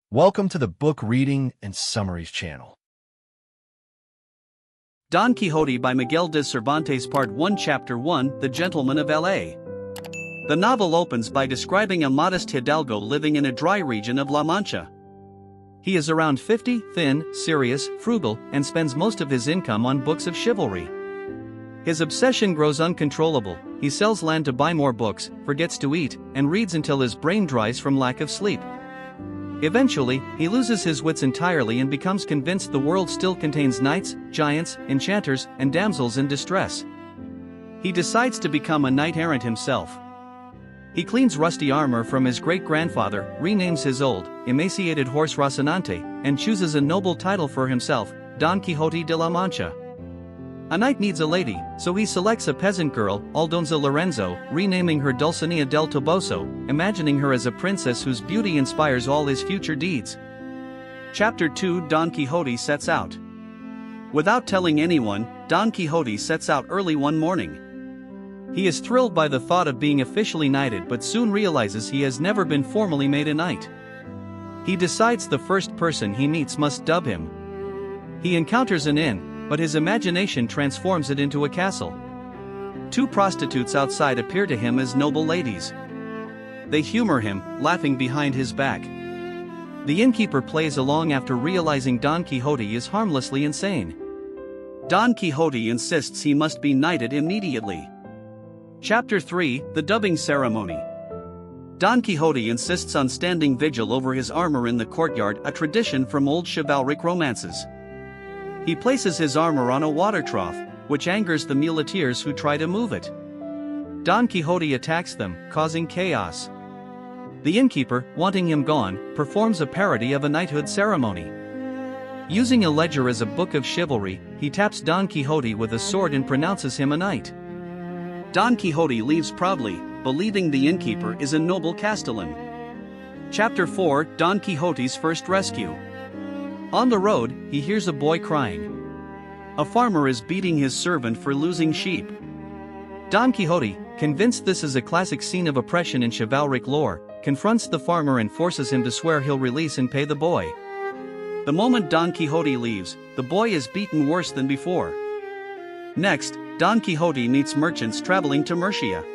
Welcome to the Book Reading and Summaries channel. Don Quixote by Miguel de Cervantes Part 1 Chapter 1 The Gentleman of L.A. The novel opens by describing a modest hidalgo living in a dry region of La Mancha. He is around 50, thin, serious, frugal, and spends most of his income on books of chivalry. His obsession grows uncontrollable. He sells land to buy more books, forgets to eat, and reads until his brain dries from lack of sleep. Eventually, he loses his wits entirely and becomes convinced the world still contains knights, giants, enchanters, and damsels in distress. He decides to become a knight-errant himself. He cleans rusty armor from his great-grandfather, renames his old, emaciated horse Rocinante, and chooses a noble title for himself, Don Quixote de la Mancha. A knight needs a lady, so he selects a peasant girl, Aldonza Lorenzo, renaming her Dulcinea del Toboso, imagining her as a princess whose beauty inspires all his future deeds. Chapter 2 Don Quixote sets out. Without telling anyone, Don Quixote sets out early one morning. He is thrilled by the thought of being officially knighted but soon realizes he has never been formally made a knight. He decides the first person he meets must dub him. He encounters an inn, but his imagination transforms it into a castle. Two prostitutes outside appear to him as noble ladies. They humor him, laughing behind his back. The innkeeper plays along after realizing Don Quixote is harmlessly insane. Don Quixote insists he must be knighted immediately. Chapter 3 The Dubbing Ceremony. Don Quixote insists on standing vigil over his armor in the courtyard, a tradition from old chivalric romances. He places his armor on a water trough, which angers the muleteers who try to move it. Don Quixote attacks them, causing chaos. The innkeeper, wanting him gone, performs a parody of a knighthood ceremony. Using a ledger as a book of chivalry, he taps Don Quixote with a sword and pronounces him a knight. Don Quixote leaves proudly, believing the innkeeper is a noble castellan. Chapter 4 Don Quixote's First Rescue. On the road, he hears a boy crying. A farmer is beating his servant for losing sheep. Don Quixote, convinced this is a classic scene of oppression in chivalric lore, confronts the farmer and forces him to swear he'll release and pay the boy. The moment Don Quixote leaves, the boy is beaten worse than before. Next, Don Quixote meets merchants traveling to Murcia.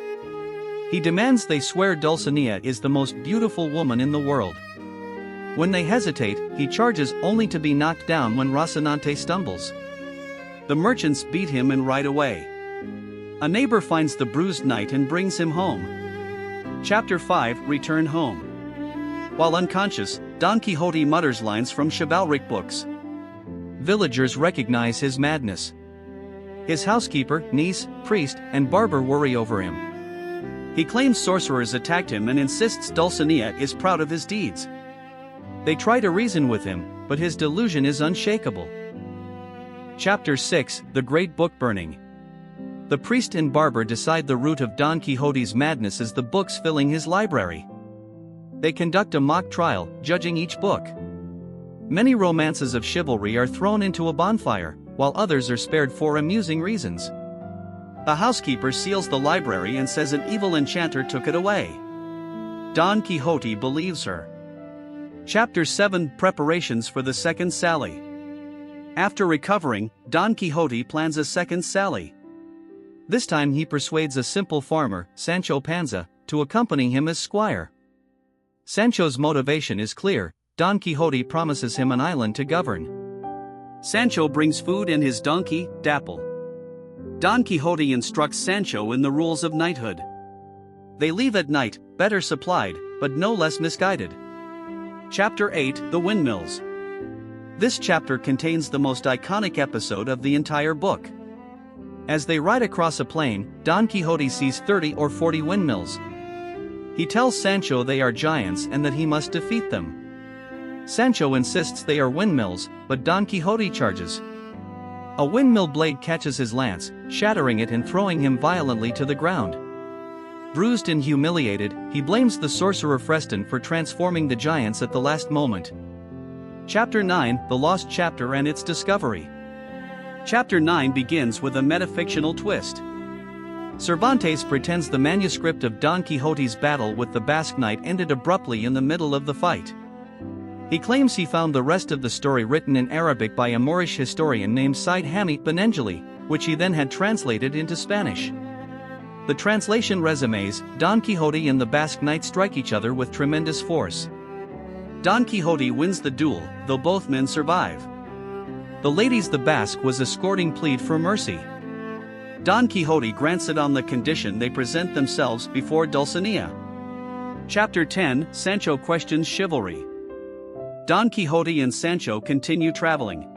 He demands they swear Dulcinea is the most beautiful woman in the world. When they hesitate, he charges only to be knocked down when Rocinante stumbles. The merchants beat him and ride away. A neighbor finds the bruised knight and brings him home. Chapter 5 Return Home. While unconscious, Don Quixote mutters lines from chivalric books. Villagers recognize his madness. His housekeeper, niece, priest, and barber worry over him. He claims sorcerers attacked him and insists Dulcinea is proud of his deeds. They try to reason with him, but his delusion is unshakable. Chapter 6 The Great Book Burning. The priest and barber decide the root of Don Quixote's madness is the books filling his library. They conduct a mock trial, judging each book. Many romances of chivalry are thrown into a bonfire, while others are spared for amusing reasons. The housekeeper seals the library and says an evil enchanter took it away. Don Quixote believes her. Chapter 7 Preparations for the Second Sally. After recovering, Don Quixote plans a second sally. This time he persuades a simple farmer, Sancho Panza, to accompany him as squire. Sancho's motivation is clear. Don Quixote promises him an island to govern. Sancho brings food and his donkey, Dapple. Don Quixote instructs Sancho in the rules of knighthood. They leave at night, better supplied, but no less misguided. Chapter 8 The Windmills. This chapter contains the most iconic episode of the entire book. As they ride across a plain, Don Quixote sees 30 or 40 windmills. He tells Sancho they are giants and that he must defeat them. Sancho insists they are windmills, but Don Quixote charges. A windmill blade catches his lance, shattering it and throwing him violently to the ground. Bruised and humiliated, he blames the sorcerer Freston for transforming the giants at the last moment. Chapter 9 The Lost Chapter and its Discovery. Chapter 9 begins with a metafictional twist. Cervantes pretends the manuscript of Don Quixote's battle with the Basque knight ended abruptly in the middle of the fight. He claims he found the rest of the story written in Arabic by a Moorish historian named Said Hamid Benengeli, which he then had translated into Spanish. The translation resumes, Don Quixote and the Basque knight strike each other with tremendous force. Don Quixote wins the duel, though both men survive. The ladies the Basque was escorting plead for mercy. Don Quixote grants it on the condition they present themselves before Dulcinea. Chapter 10, Sancho questions chivalry. Don Quixote and Sancho continue traveling.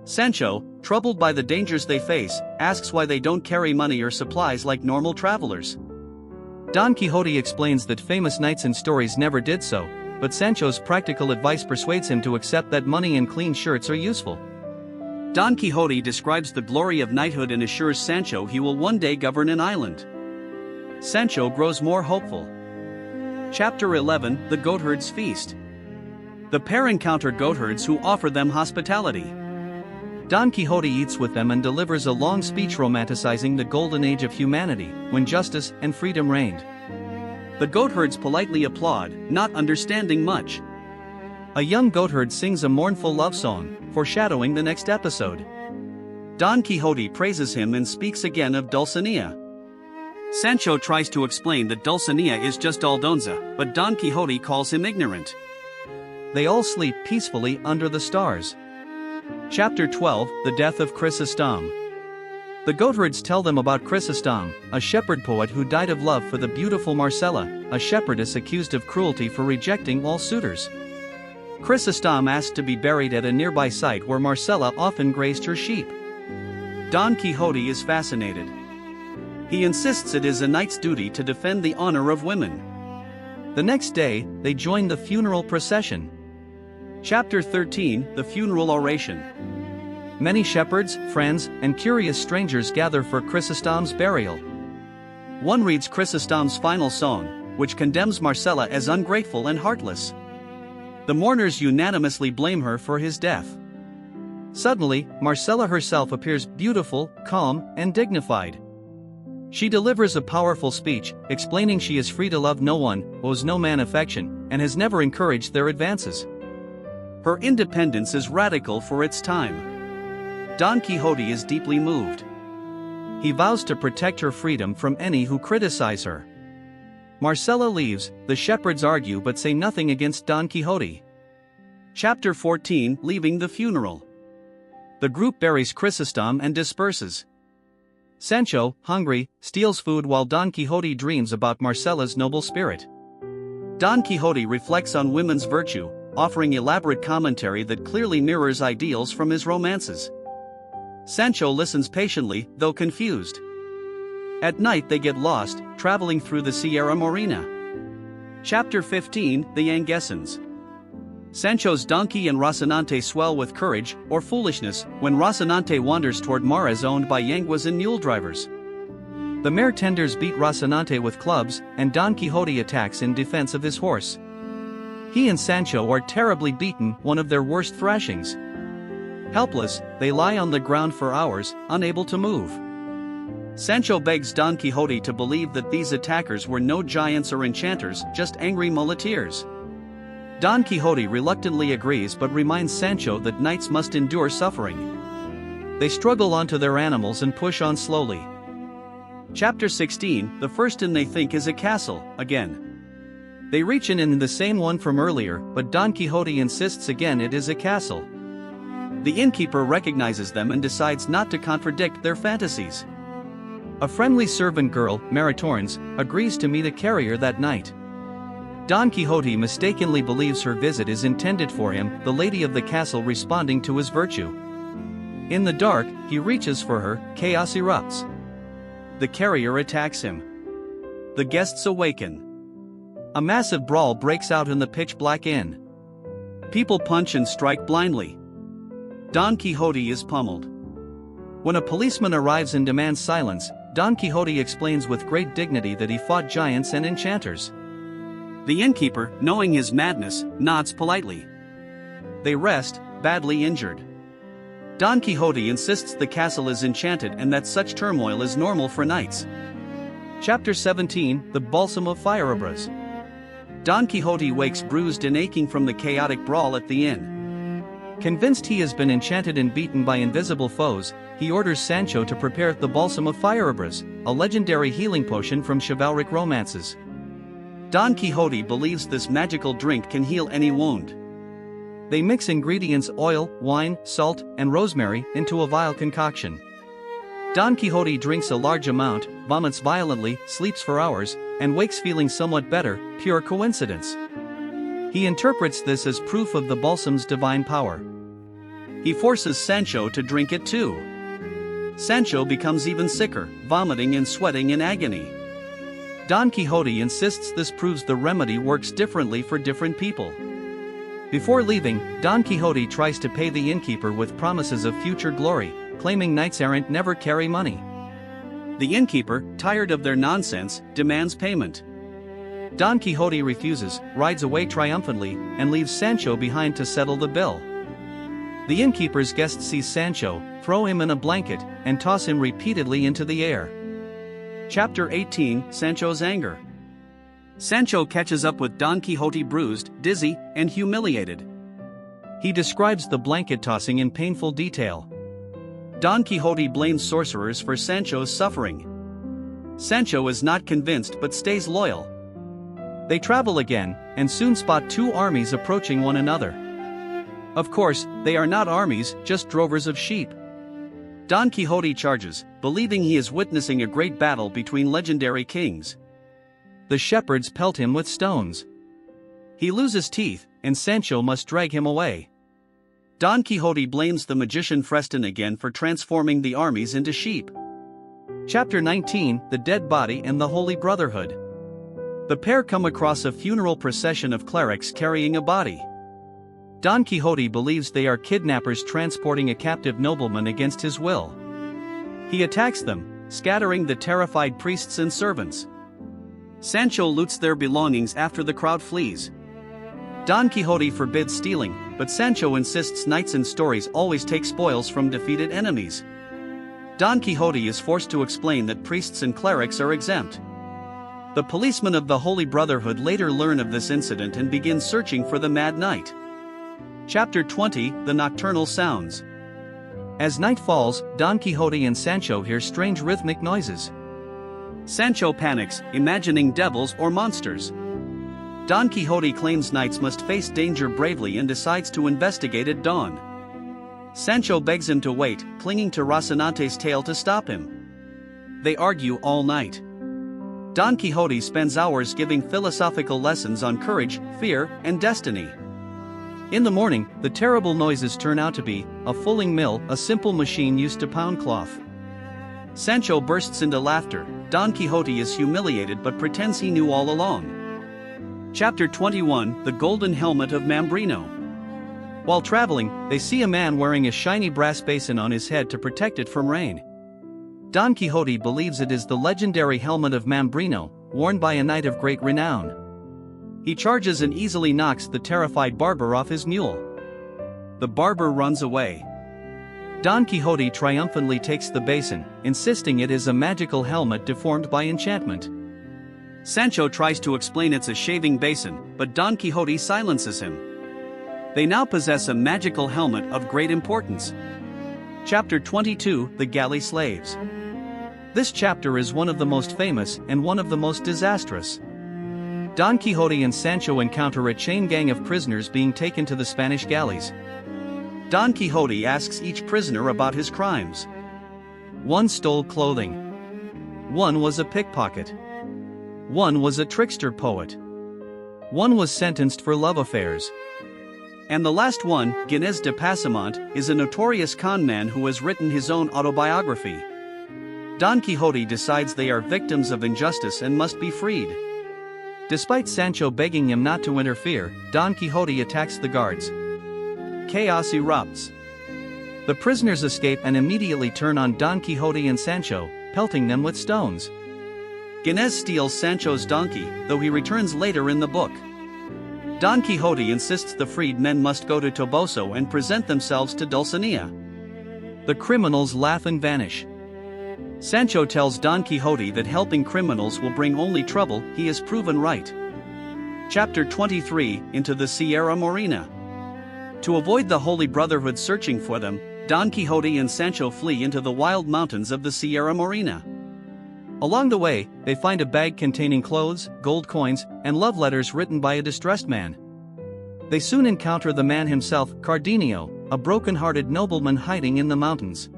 Sancho, troubled by the dangers they face, asks why they don't carry money or supplies like normal travelers. Don Quixote explains that famous knights in stories never did so, but Sancho's practical advice persuades him to accept that money and clean shirts are useful. Don Quixote describes the glory of knighthood and assures Sancho he will one day govern an island. Sancho grows more hopeful. Chapter 11, The Goatherd's Feast. The pair encounter goatherds who offer them hospitality. Don Quixote eats with them and delivers a long speech romanticizing the golden age of humanity, when justice and freedom reigned. The goatherds politely applaud, not understanding much. A young goatherd sings a mournful love song, foreshadowing the next episode. Don Quixote praises him and speaks again of Dulcinea. Sancho tries to explain that Dulcinea is just Aldonza, but Don Quixote calls him ignorant. They all sleep peacefully under the stars. Chapter 12, The Death of Chrysostom. The goatherds tell them about Chrysostom, a shepherd poet who died of love for the beautiful Marcella, a shepherdess accused of cruelty for rejecting all suitors. Chrysostom asked to be buried at a nearby site where Marcella often grazed her sheep. Don Quixote is fascinated. He insists it is a knight's duty to defend the honor of women. The next day, they join the funeral procession. Chapter 13, The Funeral Oration. Many shepherds, friends, and curious strangers gather for Chrysostom's burial. One reads Chrysostom's final song, which condemns Marcella as ungrateful and heartless. The mourners unanimously blame her for his death. Suddenly, Marcella herself appears beautiful, calm, and dignified. She delivers a powerful speech, explaining she is free to love no one, owes no man affection, and has never encouraged their advances. Her independence is radical for its time. Don Quixote is deeply moved. He vows to protect her freedom from any who criticize her. Marcella leaves, the shepherds argue but say nothing against Don Quixote. Chapter 14, Leaving the Funeral. The group buries Chrysostom and disperses. Sancho, hungry, steals food while Don Quixote dreams about Marcella's noble spirit. Don Quixote reflects on women's virtue, offering elaborate commentary that clearly mirrors ideals from his romances. Sancho listens patiently, though confused. At night they get lost, traveling through the Sierra Morena. Chapter 15, The Yanguesans. Sancho's donkey and Rocinante swell with courage, or foolishness, when Rocinante wanders toward mares owned by Yanguas and mule drivers. The mare tenders beat Rocinante with clubs, and Don Quixote attacks in defense of his horse. He and Sancho are terribly beaten, one of their worst thrashings. Helpless, they lie on the ground for hours, unable to move. Sancho begs Don Quixote to believe that these attackers were no giants or enchanters, just angry muleteers. Don Quixote reluctantly agrees but reminds Sancho that knights must endure suffering. They struggle onto their animals and push on slowly. Chapter 16, The First Inn they think is a castle, again. They reach an inn, the same one from earlier, but Don Quixote insists again it is a castle. The innkeeper recognizes them and decides not to contradict their fantasies. A friendly servant girl, Maritornes, agrees to meet a carrier that night. Don Quixote mistakenly believes her visit is intended for him, the lady of the castle responding to his virtue. In the dark, he reaches for her, chaos erupts. The carrier attacks him. The guests awaken. A massive brawl breaks out in the pitch-black inn. People punch and strike blindly. Don Quixote is pummeled. When a policeman arrives and demands silence, Don Quixote explains with great dignity that he fought giants and enchanters. The innkeeper, knowing his madness, nods politely. They rest, badly injured. Don Quixote insists the castle is enchanted and that such turmoil is normal for knights. Chapter 17, The Balsam of Firebrás. Don Quixote wakes bruised and aching from the chaotic brawl at the inn. Convinced he has been enchanted and beaten by invisible foes, he orders Sancho to prepare the Balsam of Fireabras, a legendary healing potion from chivalric romances. Don Quixote believes this magical drink can heal any wound. They mix ingredients oil, wine, salt, and rosemary into a vile concoction. Don Quixote drinks a large amount, vomits violently, sleeps for hours, and wakes feeling somewhat better, pure coincidence. He interprets this as proof of the balsam's divine power. He forces Sancho to drink it too. Sancho becomes even sicker, vomiting and sweating in agony. Don Quixote insists this proves the remedy works differently for different people. Before leaving, Don Quixote tries to pay the innkeeper with promises of future glory, claiming knights-errant never carry money. The innkeeper, tired of their nonsense, demands payment. Don Quixote refuses, rides away triumphantly, and leaves Sancho behind to settle the bill. The innkeeper's guest sees Sancho, throw him in a blanket, and toss him repeatedly into the air. Chapter 18, Sancho's Anger. Sancho catches up with Don Quixote bruised, dizzy, and humiliated. He describes the blanket tossing in painful detail. Don Quixote blames sorcerers for Sancho's suffering. Sancho is not convinced but stays loyal. They travel again, and soon spot two armies approaching one another. Of course, they are not armies, just drovers of sheep. Don Quixote charges, believing he is witnessing a great battle between legendary kings. The shepherds pelt him with stones. He loses teeth, and Sancho must drag him away. Don Quixote blames the magician Freston again for transforming the armies into sheep. Chapter 19, The Dead Body and the Holy Brotherhood. The pair come across a funeral procession of clerics carrying a body. Don Quixote believes they are kidnappers transporting a captive nobleman against his will. He attacks them, scattering the terrified priests and servants. Sancho loots their belongings after the crowd flees. Don Quixote forbids stealing, but Sancho insists knights in stories always take spoils from defeated enemies. Don Quixote is forced to explain that priests and clerics are exempt. The policemen of the Holy Brotherhood later learn of this incident and begin searching for the Mad Knight. Chapter 20, The Nocturnal Sounds. As night falls, Don Quixote and Sancho hear strange rhythmic noises. Sancho panics, imagining devils or monsters. Don Quixote claims knights must face danger bravely and decides to investigate at dawn. Sancho begs him to wait, clinging to Rocinante's tail to stop him. They argue all night. Don Quixote spends hours giving philosophical lessons on courage, fear, and destiny. In the morning, the terrible noises turn out to be a fulling mill, a simple machine used to pound cloth. Sancho bursts into laughter. Don Quixote is humiliated but pretends he knew all along. Chapter 21, The Golden Helmet of Mambrino. While traveling, they see a man wearing a shiny brass basin on his head to protect it from rain. Don Quixote believes it is the legendary helmet of Mambrino, worn by a knight of great renown. He charges and easily knocks the terrified barber off his mule. The barber runs away. Don Quixote triumphantly takes the basin, insisting it is a magical helmet deformed by enchantment. Sancho tries to explain it's a shaving basin, but Don Quixote silences him. They now possess a magical helmet of great importance. Chapter 22, The Galley Slaves. This chapter is one of the most famous and one of the most disastrous. Don Quixote and Sancho encounter a chain gang of prisoners being taken to the Spanish galleys. Don Quixote asks each prisoner about his crimes. One stole clothing. One was a pickpocket. One was a trickster poet. One was sentenced for love affairs. And the last one, Ginés de Pasamonte, is a notorious con man who has written his own autobiography. Don Quixote decides they are victims of injustice and must be freed. Despite Sancho begging him not to interfere, Don Quixote attacks the guards. Chaos erupts. The prisoners escape and immediately turn on Don Quixote and Sancho, pelting them with stones. Ginés steals Sancho's donkey, though he returns later in the book. Don Quixote insists the freed men must go to Toboso and present themselves to Dulcinea. The criminals laugh and vanish. Sancho tells Don Quixote that helping criminals will bring only trouble. He is proven right. Chapter 23, Into the Sierra Morena. To avoid the Holy Brotherhood searching for them, Don Quixote and Sancho flee into the wild mountains of the Sierra Morena. Along the way, they find a bag containing clothes, gold coins, and love letters written by a distressed man. They soon encounter the man himself, Cardenio, a broken-hearted nobleman hiding in the mountains.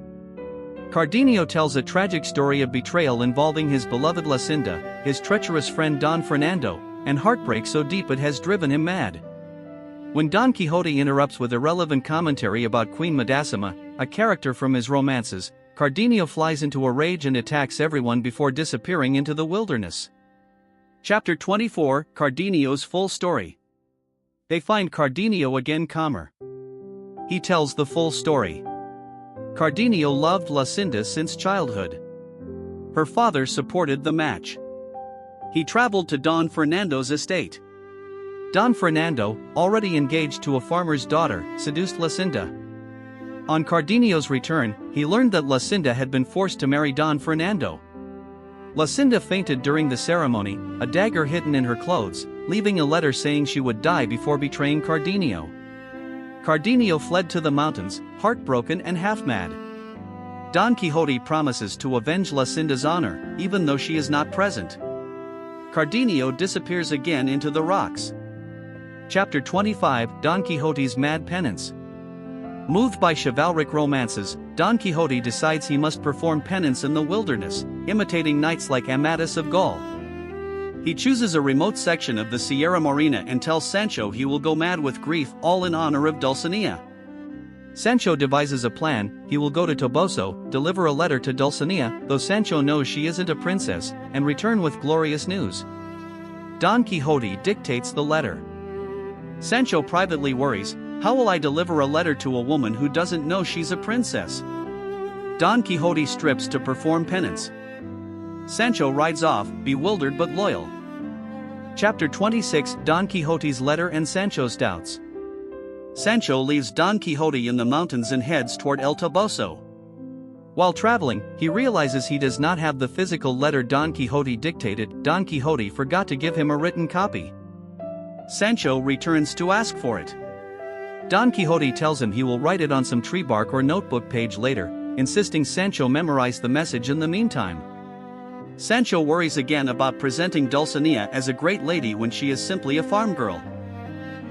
Cardenio tells a tragic story of betrayal involving his beloved Luscinda, his treacherous friend Don Fernando, and heartbreak so deep it has driven him mad. When Don Quixote interrupts with irrelevant commentary about Queen Madasima, a character from his romances, Cardenio flies into a rage and attacks everyone before disappearing into the wilderness. Chapter 24, Cardenio's Full Story. They find Cardenio again calmer. He tells the full story. Cardenio loved Luscinda since childhood. Her father supported the match. He traveled to Don Fernando's estate. Don Fernando, already engaged to a farmer's daughter, seduced Luscinda. On Cardenio's return, he learned that Luscinda had been forced to marry Don Fernando. Luscinda fainted during the ceremony, a dagger hidden in her clothes, leaving a letter saying she would die before betraying Cardenio. Cardenio fled to the mountains, heartbroken and half-mad. Don Quixote promises to avenge Luscinda's honor, even though she is not present. Cardenio disappears again into the rocks. Chapter 25, Don Quixote's Mad Penance. Moved by chivalric romances, Don Quixote decides he must perform penance in the wilderness, imitating knights like Amadis of Gaul. He chooses a remote section of the Sierra Morena and tells Sancho he will go mad with grief, all in honor of Dulcinea. Sancho devises a plan. He will go to Toboso, deliver a letter to Dulcinea, though Sancho knows she isn't a princess, and return with glorious news. Don Quixote dictates the letter. Sancho privately worries, how will I deliver a letter to a woman who doesn't know she's a princess? Don Quixote strips to perform penance. Sancho rides off, bewildered but loyal. Chapter 26, Don Quixote's Letter and Sancho's Doubts. Sancho leaves Don Quixote in the mountains and heads toward El Toboso. While traveling, he realizes he does not have the physical letter Don Quixote dictated. Don Quixote forgot to give him a written copy. Sancho returns to ask for it. Don Quixote tells him he will write it on some tree bark or notebook page later, insisting Sancho memorize the message in the meantime. Sancho worries again about presenting Dulcinea as a great lady when she is simply a farm girl.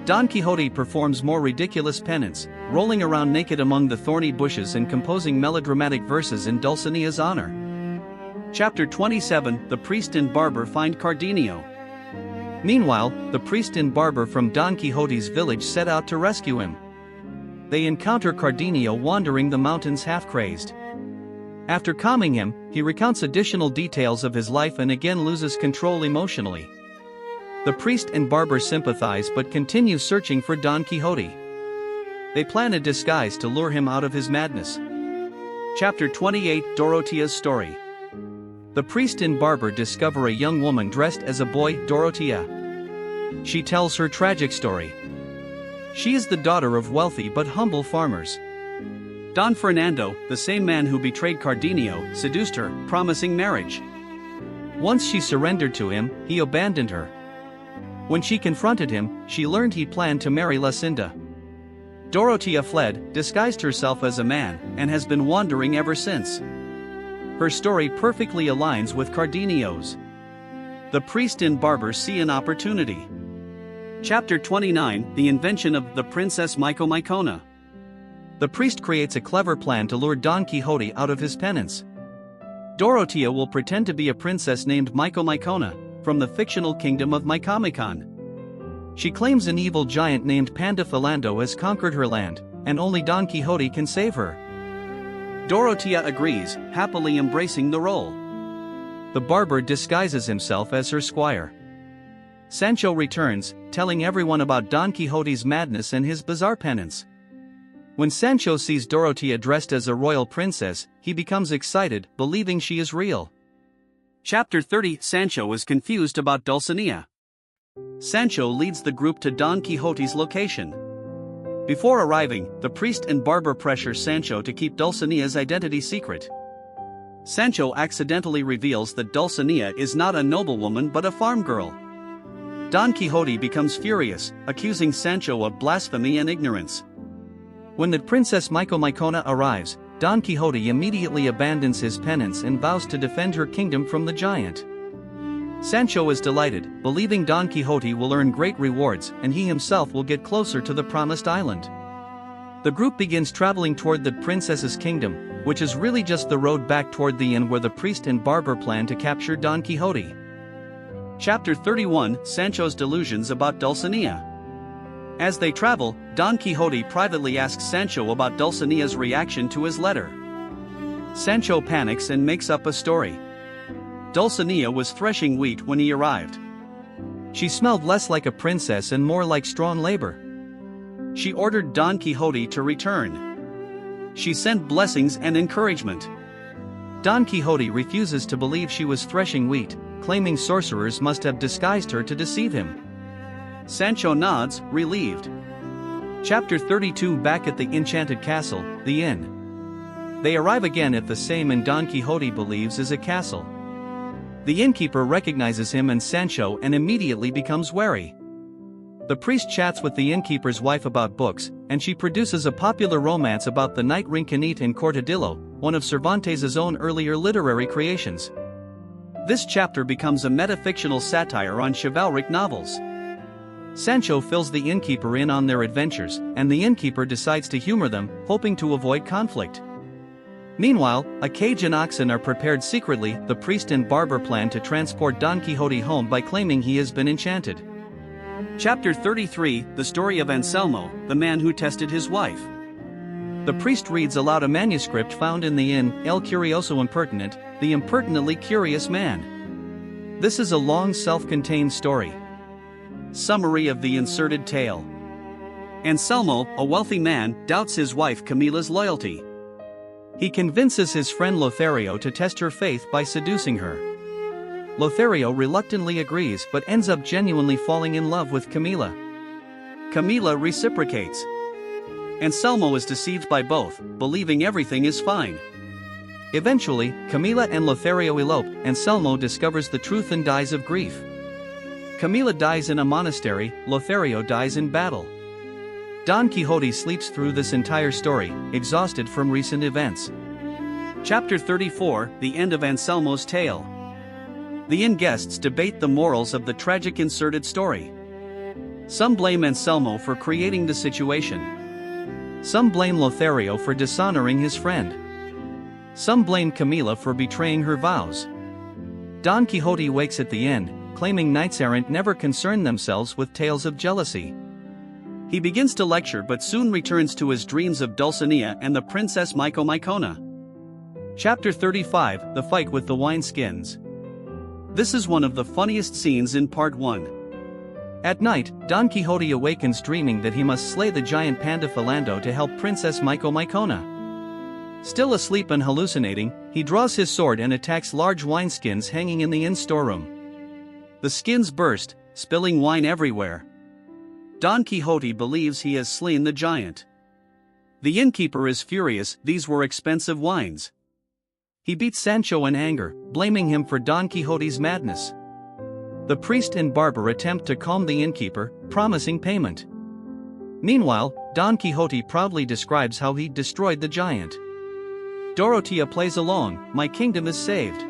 Don Quixote performs more ridiculous penance, rolling around naked among the thorny bushes and composing melodramatic verses in Dulcinea's honor. Chapter 27, The Priest and Barber Find Cardenio. Meanwhile, the priest and barber from Don Quixote's village set out to rescue him. They encounter Cardenio wandering the mountains half-crazed. After calming him, he recounts additional details of his life and again loses control emotionally. The priest and barber sympathize but continue searching for Don Quixote. They plan a disguise to lure him out of his madness. Chapter 28, Dorotea's Story. The priest and barber discover a young woman dressed as a boy, Dorotea. She tells her tragic story. She is the daughter of wealthy but humble farmers. Don Fernando, the same man who betrayed Cardenio, seduced her, promising marriage. Once she surrendered to him, he abandoned her. When she confronted him, she learned he planned to marry Luscinda. Dorotea fled, disguised herself as a man, and has been wandering ever since. Her story perfectly aligns with Cardenio's. The priest and barber see an opportunity. Chapter 29, The Invention of the Princess Mycona. The priest creates a clever plan to lure Don Quixote out of his penance. Dorotea will pretend to be a princess named Mycona, from the fictional kingdom of Mycomicon. She claims an evil giant named Panda Philando has conquered her land, and only Don Quixote can save her. Dorotea agrees, happily embracing the role. The barber disguises himself as her squire. Sancho returns, telling everyone about Don Quixote's madness and his bizarre penance. When Sancho sees Dorotea dressed as a royal princess, he becomes excited, believing she is real. Chapter 30, Sancho is confused about Dulcinea. Sancho leads the group to Don Quixote's location. Before arriving, the priest and barber pressure Sancho to keep Dulcinea's identity secret. Sancho accidentally reveals that Dulcinea is not a noblewoman but a farm girl. Don Quixote becomes furious, accusing Sancho of blasphemy and ignorance. When the Princess Micomicona arrives, Don Quixote immediately abandons his penance and vows to defend her kingdom from the giant. Sancho is delighted, believing Don Quixote will earn great rewards and he himself will get closer to the promised island. The group begins traveling toward the princess's kingdom, which is really just the road back toward the inn where the priest and barber plan to capture Don Quixote. Chapter 31, Sancho's delusions about Dulcinea. As they travel, Don Quixote privately asks Sancho about Dulcinea's reaction to his letter. Sancho panics and makes up a story. Dulcinea was threshing wheat when he arrived. She smelled less like a princess and more like straw labor. She ordered Don Quixote to return. She sent blessings and encouragement. Don Quixote refuses to believe she was threshing wheat, claiming sorcerers must have disguised her to deceive him. Sancho nods, relieved. Chapter 32, back at the enchanted castle, the inn. They arrive again at the same inn Don Quixote believes is a castle. The innkeeper recognizes him and Sancho and immediately becomes wary. The priest chats with the innkeeper's wife about books, and she produces a popular romance about the knight-errant and Cortadillo, one of Cervantes' own earlier literary creations. This chapter becomes a metafictional satire on chivalric novels. Sancho fills the innkeeper in on their adventures, and the innkeeper decides to humor them, hoping to avoid conflict. Meanwhile, a cage and oxen are prepared secretly. The priest and barber plan to transport Don Quixote home by claiming he has been enchanted. Chapter 33, the story of Anselmo, the man who tested his wife. The priest reads aloud a manuscript found in the inn, El Curioso Impertinent, the impertinently curious man. This is a long self-contained story. Summary of the inserted tale. Anselmo, a wealthy man, doubts his wife Camilla's loyalty. He convinces his friend Lothario to test her faith by seducing her. Lothario reluctantly agrees but ends up genuinely falling in love with Camilla. Camilla reciprocates. Anselmo is deceived by both, believing everything is fine. Eventually, Camilla and Lothario elope. Anselmo discovers the truth and dies of grief. Camilla dies in a monastery, Lothario dies in battle. Don Quixote sleeps through this entire story, exhausted from recent events. Chapter 34, the end of Anselmo's tale. The inn guests debate the morals of the tragic inserted story. Some blame Anselmo for creating the situation. Some blame Lothario for dishonoring his friend. Some blame Camilla for betraying her vows. Don Quixote wakes at the end, claiming knights-errant never concern themselves with tales of jealousy. He begins to lecture but soon returns to his dreams of Dulcinea and the Princess Micomicona. Chapter 35, the fight with the wineskins. This is one of the funniest scenes in Part 1. At night, Don Quixote awakens dreaming that he must slay the giant panda Philando to help Princess Micomicona. Still asleep and hallucinating, he draws his sword and attacks large wineskins hanging in the inn storeroom. The skins burst, spilling wine everywhere. Don Quixote believes he has slain the giant. The innkeeper is furious, these were expensive wines. He beats Sancho in anger, blaming him for Don Quixote's madness. The priest and barber attempt to calm the innkeeper, promising payment. Meanwhile, Don Quixote proudly describes how he destroyed the giant. Dorotea plays along, my kingdom is saved.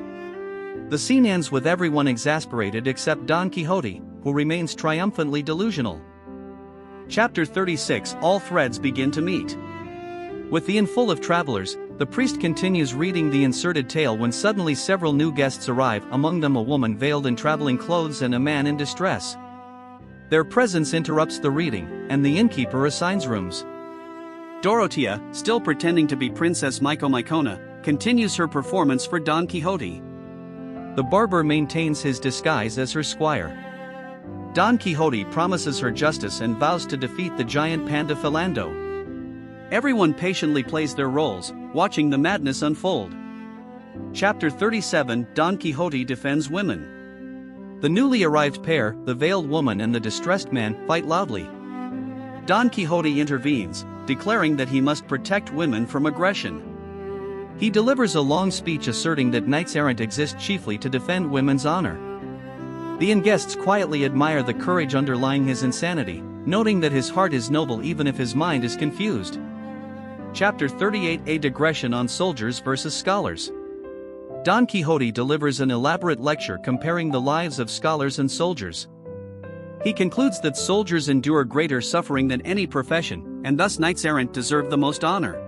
The scene ends with everyone exasperated except Don Quixote, who remains triumphantly delusional. Chapter 36, all threads begin to meet. With the inn full of travelers, the priest continues reading the inserted tale when suddenly several new guests arrive, among them a woman veiled in traveling clothes and a man in distress. Their presence interrupts the reading, and the innkeeper assigns rooms. Dorotea, still pretending to be Princess Micomicona, continues her performance for Don Quixote. The barber maintains his disguise as her squire. Don Quixote promises her justice and vows to defeat the giant panda Philando. Everyone patiently plays their roles, watching the madness unfold. Chapter 37, Don Quixote defends women. The newly arrived pair, the veiled woman and the distressed man, fight loudly. Don Quixote intervenes, declaring that he must protect women from aggression. He delivers a long speech asserting that knights-errant exist chiefly to defend women's honor. The inn guests quietly admire the courage underlying his insanity, noting that his heart is noble even if his mind is confused. Chapter 38: A digression on soldiers versus scholars. Don Quixote delivers an elaborate lecture comparing the lives of scholars and soldiers. He concludes that soldiers endure greater suffering than any profession, and thus knights-errant deserve the most honor.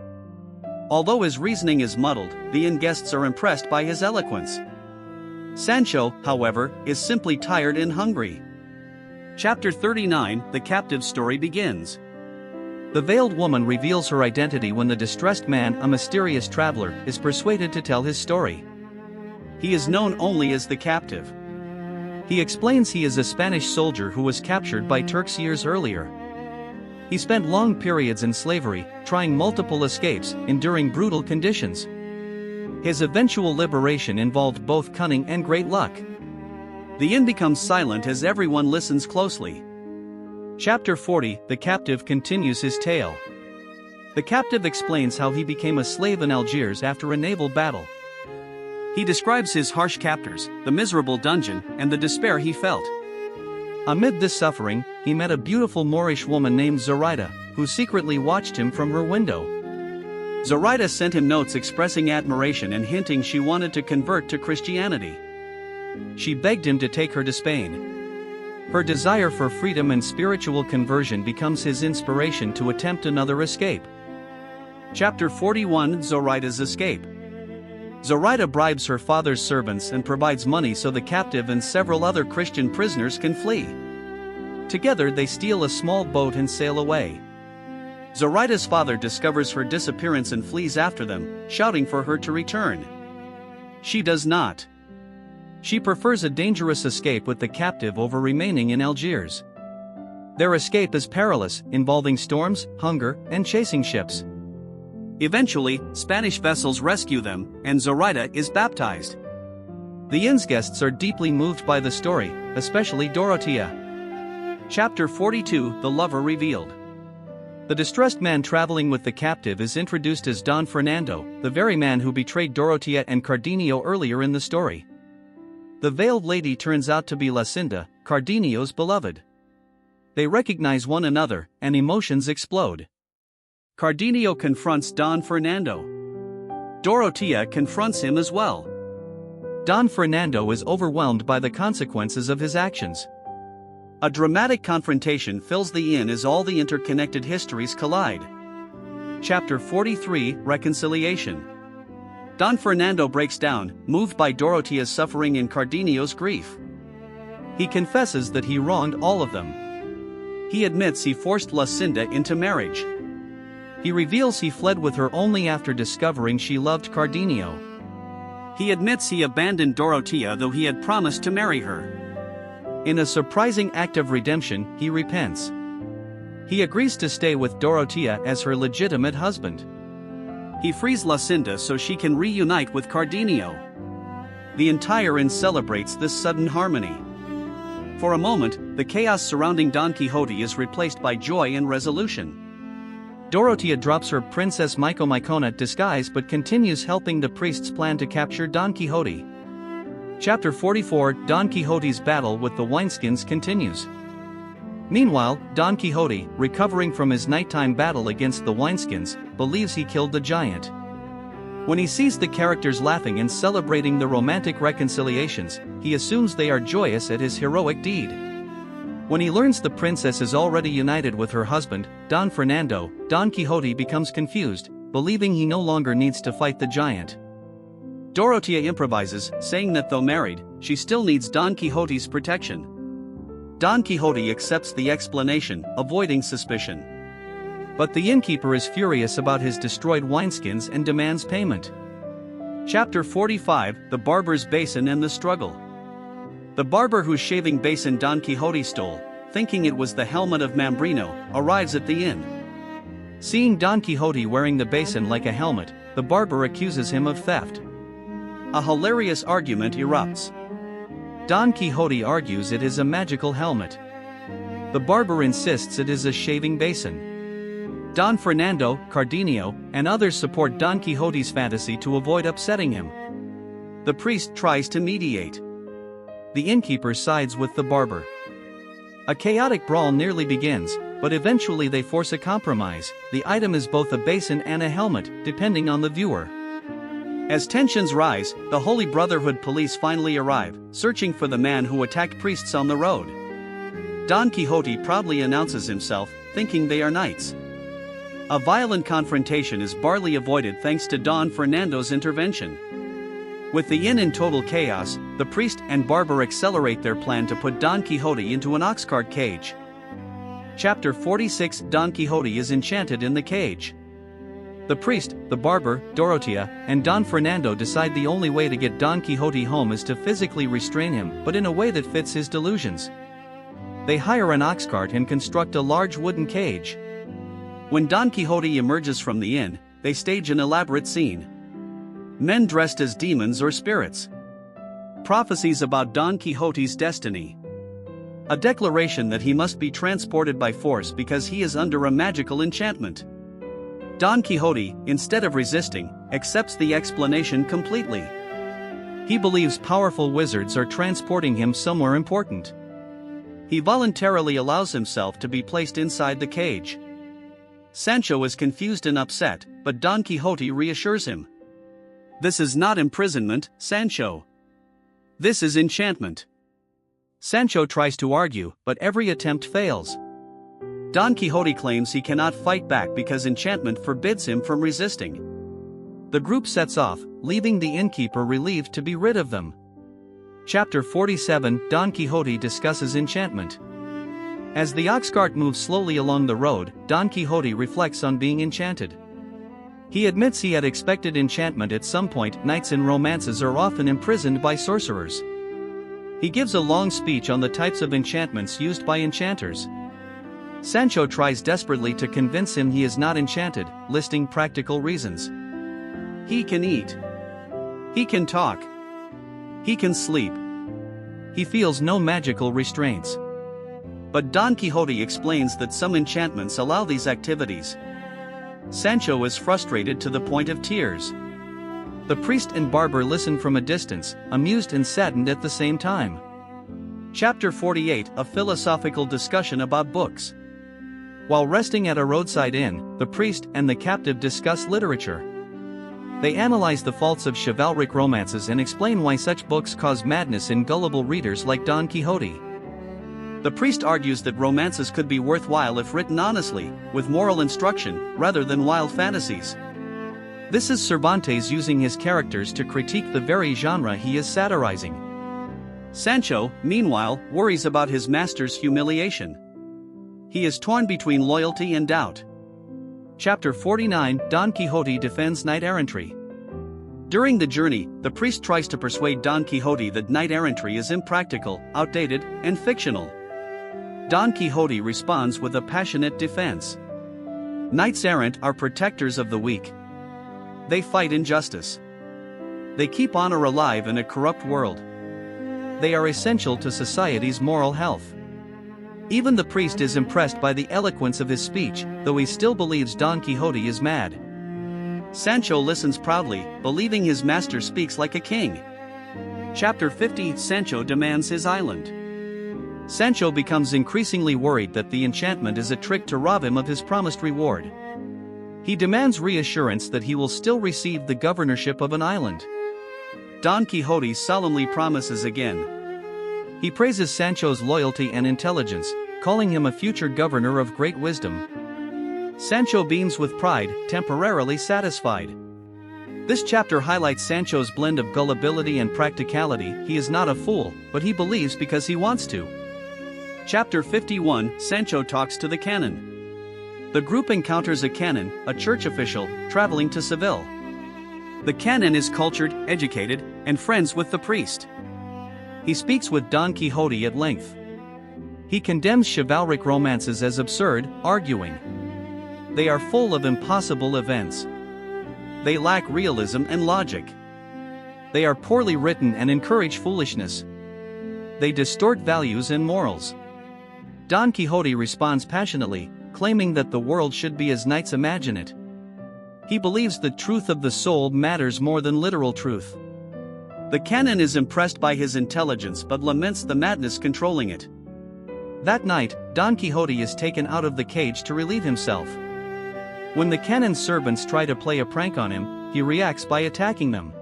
Although his reasoning is muddled, the inn guests are impressed by his eloquence. Sancho, however, is simply tired and hungry. Chapter 39: The captive story begins. The veiled woman reveals her identity when the distressed man, a mysterious traveler, is persuaded to tell his story. He is known only as the captive. He explains he is a Spanish soldier who was captured by Turks years earlier. He spent long periods in slavery, trying multiple escapes, enduring brutal conditions. His eventual liberation involved both cunning and great luck. The inn becomes silent as everyone listens closely. Chapter 40: The captive continues his tale. The captive explains how he became a slave in Algiers after a naval battle. He describes his harsh captors, the miserable dungeon, and the despair he felt. Amid this suffering, he met a beautiful Moorish woman named Zoraida, who secretly watched him from her window. Zoraida sent him notes expressing admiration and hinting she wanted to convert to Christianity. She begged him to take her to Spain. Her desire for freedom and spiritual conversion becomes his inspiration to attempt another escape. Chapter 41: Zoraida's escape. Zoraida bribes her father's servants and provides money so the captive and several other Christian prisoners can flee. Together they steal a small boat and sail away. Zoraida's father discovers her disappearance and flees after them, shouting for her to return. She does not. She prefers a dangerous escape with the captive over remaining in Algiers. Their escape is perilous, involving storms, hunger, and chasing ships. Eventually, Spanish vessels rescue them, and Zoraida is baptized. The inn's guests are deeply moved by the story, especially Dorotea. Chapter 42: The lover revealed. The distressed man traveling with the captive is introduced as Don Fernando, the very man who betrayed Dorotea and Cardenio earlier in the story. The veiled lady turns out to be Lucinda, Cardenio's beloved. They recognize one another, and emotions explode. Cardenio confronts Don Fernando. Dorotea confronts him as well. Don Fernando is overwhelmed by the consequences of his actions. A dramatic confrontation fills the inn as all the interconnected histories collide. Chapter 43: Reconciliation. Don Fernando breaks down, moved by Dorotea's suffering and Cardenio's grief. He confesses that he wronged all of them. He admits he forced Lucinda into marriage. He reveals he fled with her only after discovering she loved Cardenio. He admits he abandoned Dorotea though he had promised to marry her. In a surprising act of redemption, he repents. He agrees to stay with Dorotea as her legitimate husband. He frees Lucinda so she can reunite with Cardenio. The entire inn celebrates this sudden harmony. For a moment, the chaos surrounding Don Quixote is replaced by joy and resolution. Dorotea drops her Princess Mycona disguise but continues helping the priests plan to capture Don Quixote. Chapter 44: Don Quixote's battle with the wineskins continues. Meanwhile, Don Quixote, recovering from his nighttime battle against the wineskins, believes he killed the giant. When he sees the characters laughing and celebrating the romantic reconciliations, he assumes they are joyous at his heroic deed. When he learns the princess is already united with her husband, Don Fernando, Don Quixote becomes confused, believing he no longer needs to fight the giant. Dorotea improvises, saying that though married, she still needs Don Quixote's protection. Don Quixote accepts the explanation, avoiding suspicion. But the innkeeper is furious about his destroyed wineskins and demands payment. Chapter 45: The barber's basin and the struggle. The barber whose shaving basin Don Quixote stole, thinking it was the helmet of Mambrino, arrives at the inn. Seeing Don Quixote wearing the basin like a helmet, the barber accuses him of theft. A hilarious argument erupts. Don Quixote argues it is a magical helmet. The barber insists it is a shaving basin. Don Fernando, Cardenio, and others support Don Quixote's fantasy to avoid upsetting him. The priest tries to mediate. The innkeeper sides with the barber. A chaotic brawl nearly begins, but eventually they force a compromise. The item is both a basin and a helmet, depending on the viewer. As tensions rise, the Holy Brotherhood police finally arrive, searching for the man who attacked priests on the road. Don Quixote proudly announces himself, thinking they are knights. A violent confrontation is barely avoided thanks to Don Fernando's intervention. With the inn in total chaos, the priest and barber accelerate their plan to put Don Quixote into an oxcart cage. Chapter 46 Don Quixote is enchanted in the cage. The priest, the barber, Dorotea, and Don Fernando decide the only way to get Don Quixote home is to physically restrain him, but in a way that fits his delusions. They hire an oxcart and construct a large wooden cage. When Don Quixote emerges from the inn, they stage an elaborate scene. Men dressed as demons or spirits. Prophecies about Don Quixote's destiny. A declaration that he must be transported by force because he is under a magical enchantment. Don Quixote, instead of resisting, accepts the explanation completely. He believes powerful wizards are transporting him somewhere important. He voluntarily allows himself to be placed inside the cage. Sancho is confused and upset, but Don Quixote reassures him. This is not imprisonment, Sancho. This is enchantment. Sancho tries to argue, but every attempt fails. Don Quixote claims he cannot fight back because enchantment forbids him from resisting. The group sets off, leaving the innkeeper relieved to be rid of them. Chapter 47 Don Quixote discusses enchantment. As the oxcart moves slowly along the road, Don Quixote reflects on being enchanted. He admits he had expected enchantment at some point. Knights in romances are often imprisoned by sorcerers. He gives a long speech on the types of enchantments used by enchanters. Sancho tries desperately to convince him he is not enchanted, listing practical reasons. He can eat. He can talk. He can sleep. He feels no magical restraints. But Don Quixote explains that some enchantments allow these activities. Sancho is frustrated to the point of tears. The priest and barber listen from a distance, amused and saddened at the same time. Chapter 48 A philosophical discussion about books. While resting at a roadside inn, the priest and the captive discuss literature. They analyze the faults of chivalric romances and explain why such books cause madness in gullible readers like Don Quixote. The priest argues that romances could be worthwhile if written honestly, with moral instruction, rather than wild fantasies. This is Cervantes using his characters to critique the very genre he is satirizing. Sancho, meanwhile, worries about his master's humiliation. He is torn between loyalty and doubt. Chapter 49 Don Quixote defends knight-errantry. During the journey, the priest tries to persuade Don Quixote that knight-errantry is impractical, outdated, and fictional. Don Quixote responds with a passionate defense. Knights-errant are protectors of the weak. They fight injustice. They keep honor alive in a corrupt world. They are essential to society's moral health. Even the priest is impressed by the eloquence of his speech, though he still believes Don Quixote is mad. Sancho listens proudly, believing his master speaks like a king. Chapter 50 Sancho demands his island. Sancho becomes increasingly worried that the enchantment is a trick to rob him of his promised reward. He demands reassurance that he will still receive the governorship of an island. Don Quixote solemnly promises again. He praises Sancho's loyalty and intelligence, calling him a future governor of great wisdom. Sancho beams with pride, temporarily satisfied. This chapter highlights Sancho's blend of gullibility and practicality. He is not a fool, but he believes because he wants to. Chapter 51 Sancho talks to the canon. The group encounters a canon, a church official, traveling to Seville. The canon is cultured, educated, and friends with the priest. He speaks with Don Quixote at length. He condemns chivalric romances as absurd, arguing, they are full of impossible events. They lack realism and logic. They are poorly written and encourage foolishness. They distort values and morals. Don Quixote responds passionately, claiming that the world should be as knights imagine it. He believes the truth of the soul matters more than literal truth. The canon is impressed by his intelligence but laments the madness controlling it. That night, Don Quixote is taken out of the cage to relieve himself. When the canon's servants try to play a prank on him, he reacts by attacking them.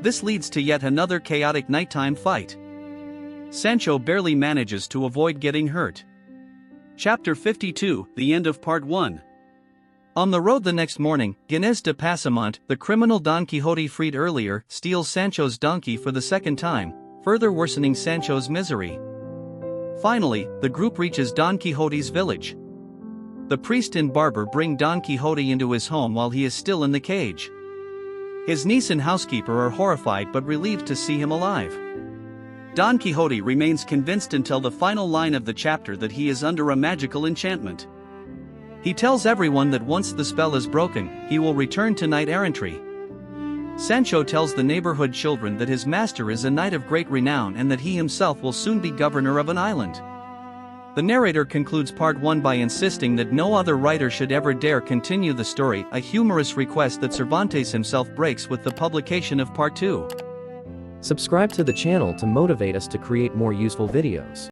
This leads to yet another chaotic nighttime fight. Sancho barely manages to avoid getting hurt. Chapter 52, the end of Part 1. On the road the next morning, Ginés de Pasamonte, the criminal Don Quixote freed earlier, steals Sancho's donkey for the second time, further worsening Sancho's misery. Finally, the group reaches Don Quixote's village. The priest and barber bring Don Quixote into his home while he is still in the cage. His niece and housekeeper are horrified but relieved to see him alive. Don Quixote remains convinced until the final line of the chapter that he is under a magical enchantment. He tells everyone that once the spell is broken, he will return to knight-errantry. Sancho tells the neighborhood children that his master is a knight of great renown and that he himself will soon be governor of an island. The narrator concludes Part 1 by insisting that no other writer should ever dare continue the story, a humorous request that Cervantes himself breaks with the publication of Part 2. Subscribe to the channel to motivate us to create more useful videos.